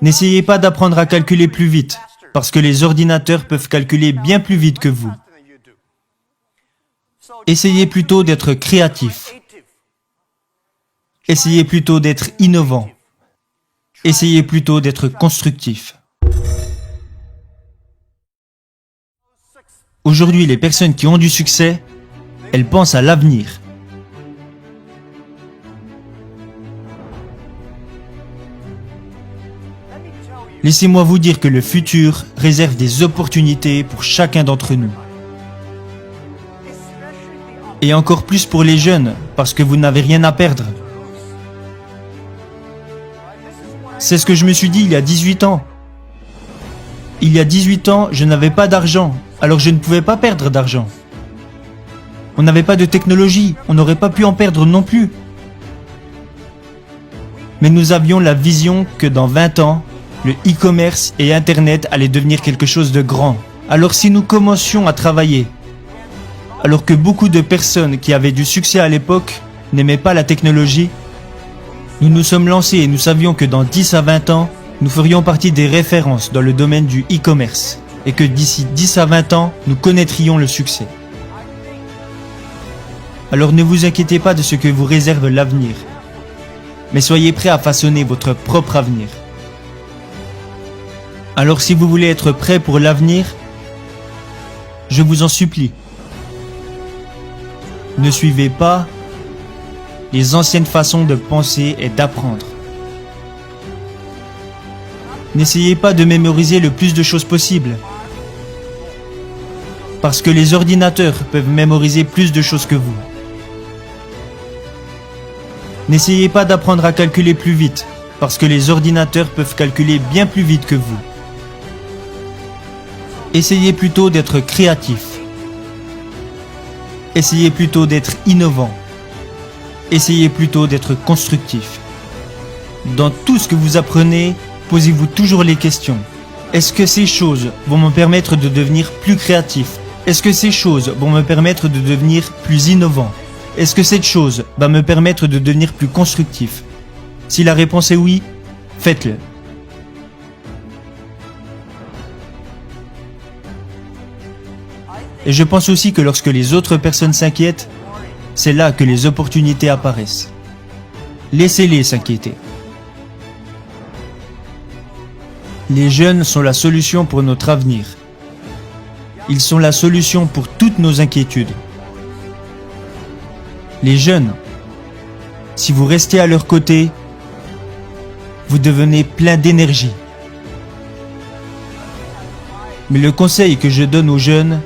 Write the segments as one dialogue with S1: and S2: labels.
S1: N'essayez pas d'apprendre à calculer plus vite, parce que les ordinateurs peuvent calculer bien plus vite que vous. Essayez plutôt d'être créatif. Essayez plutôt d'être innovant. Essayez plutôt d'être constructif. Aujourd'hui, les personnes qui ont du succès, elles pensent à l'avenir. Laissez-moi vous dire que le futur réserve des opportunités pour chacun d'entre nous. Et encore plus pour les jeunes, parce que vous n'avez rien à perdre. C'est ce que je me suis dit il y a 18 ans. Il y a 18 ans, je n'avais pas d'argent, alors je ne pouvais pas perdre d'argent. On n'avait pas de technologie, on n'aurait pas pu en perdre non plus. Mais nous avions la vision que dans 20 ans, le e-commerce et Internet allaient devenir quelque chose de grand. Alors si nous commencions à travailler, alors que beaucoup de personnes qui avaient du succès à l'époque n'aimaient pas la technologie, nous nous sommes lancés et nous savions que dans 10 à 20 ans, nous ferions partie des références dans le domaine du e-commerce et que d'ici 10 à 20 ans, nous connaîtrions le succès. Alors ne vous inquiétez pas de ce que vous réserve l'avenir, mais soyez prêts à façonner votre propre avenir. Alors si vous voulez être prêt pour l'avenir, je vous en supplie, ne suivez pas les anciennes façons de penser et d'apprendre. N'essayez pas de mémoriser le plus de choses possible, parce que les ordinateurs peuvent mémoriser plus de choses que vous. N'essayez pas d'apprendre à calculer plus vite, parce que les ordinateurs peuvent calculer bien plus vite que vous. Essayez plutôt d'être créatif. Essayez plutôt d'être innovant. Essayez plutôt d'être constructif. Dans tout ce que vous apprenez, posez-vous toujours les questions. Est-ce que ces choses vont me permettre de devenir plus créatif? Est-ce que ces choses vont me permettre de devenir plus innovant? Est-ce que cette chose va me permettre de devenir plus constructif? Si la réponse est oui, faites-le. Et je pense aussi que lorsque les autres personnes s'inquiètent, c'est là que les opportunités apparaissent. Laissez-les s'inquiéter. Les jeunes sont la solution pour notre avenir. Ils sont la solution pour toutes nos inquiétudes. Les jeunes, si vous restez à leur côté, vous devenez plein d'énergie. Mais le conseil que je donne aux jeunes,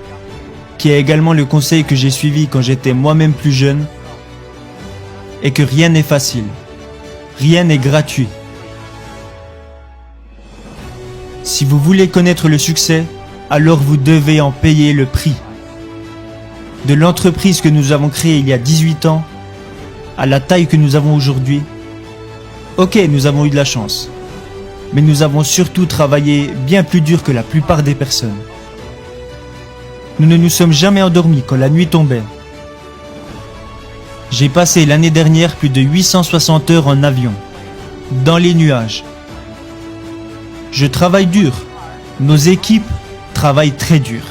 S1: qui est également le conseil que j'ai suivi quand j'étais moi-même plus jeune, est que rien n'est facile, rien n'est gratuit. Si vous voulez connaître le succès, alors vous devez en payer le prix. De l'entreprise que nous avons créée il y a 18 ans, à la taille que nous avons aujourd'hui, ok, nous avons eu de la chance, mais nous avons surtout travaillé bien plus dur que la plupart des personnes. Nous ne nous sommes jamais endormis quand la nuit tombait. J'ai passé l'année dernière plus de 860 heures en avion, dans les nuages. Je travaille dur. Nos équipes travaillent très dur.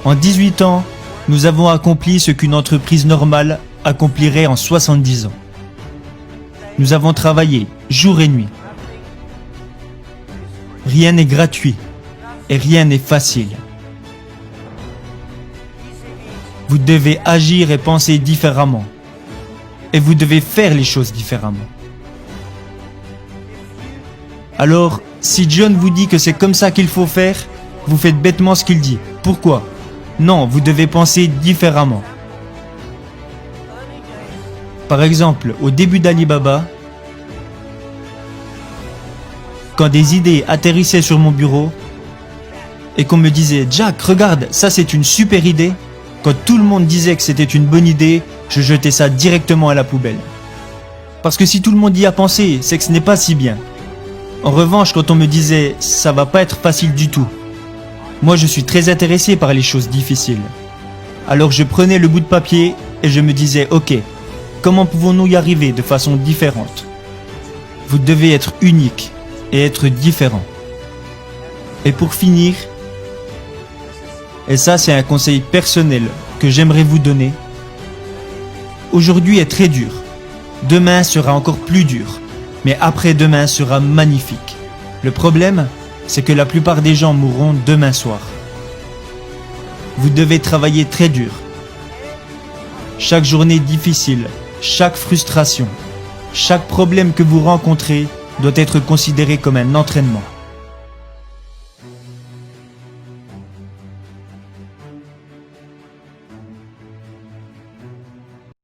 S1: En 18 ans, nous avons accompli ce qu'une entreprise normale accomplirait en 70 ans. Nous avons travaillé jour et nuit. Rien n'est gratuit et rien n'est facile. Vous devez agir et penser différemment. Et vous devez faire les choses différemment. Alors, si John vous dit que c'est comme ça qu'il faut faire, vous faites bêtement ce qu'il dit. Pourquoi ? Non, vous devez penser différemment. Par exemple, au début d'Alibaba, quand des idées atterrissaient sur mon bureau et qu'on me disait « Jack, regarde, ça c'est une super idée », quand tout le monde disait que c'était une bonne idée, je jetais ça directement à la poubelle. Parce que si tout le monde y a pensé, c'est que ce n'est pas si bien. En revanche, quand on me disait « ça va pas être facile du tout », Moi, je suis très intéressé par les choses difficiles. Alors je prenais le bout de papier et je me disais, ok, comment pouvons-nous y arriver de façon différente? Vous devez être unique et être différent. Et pour finir, et ça c'est un conseil personnel que j'aimerais vous donner, aujourd'hui est très dur, demain sera encore plus dur, mais après-demain sera magnifique. Le problème, c'est que la plupart des gens mourront demain soir. Vous devez travailler très dur. Chaque journée difficile, chaque frustration, chaque problème que vous rencontrez doit être considéré comme un entraînement.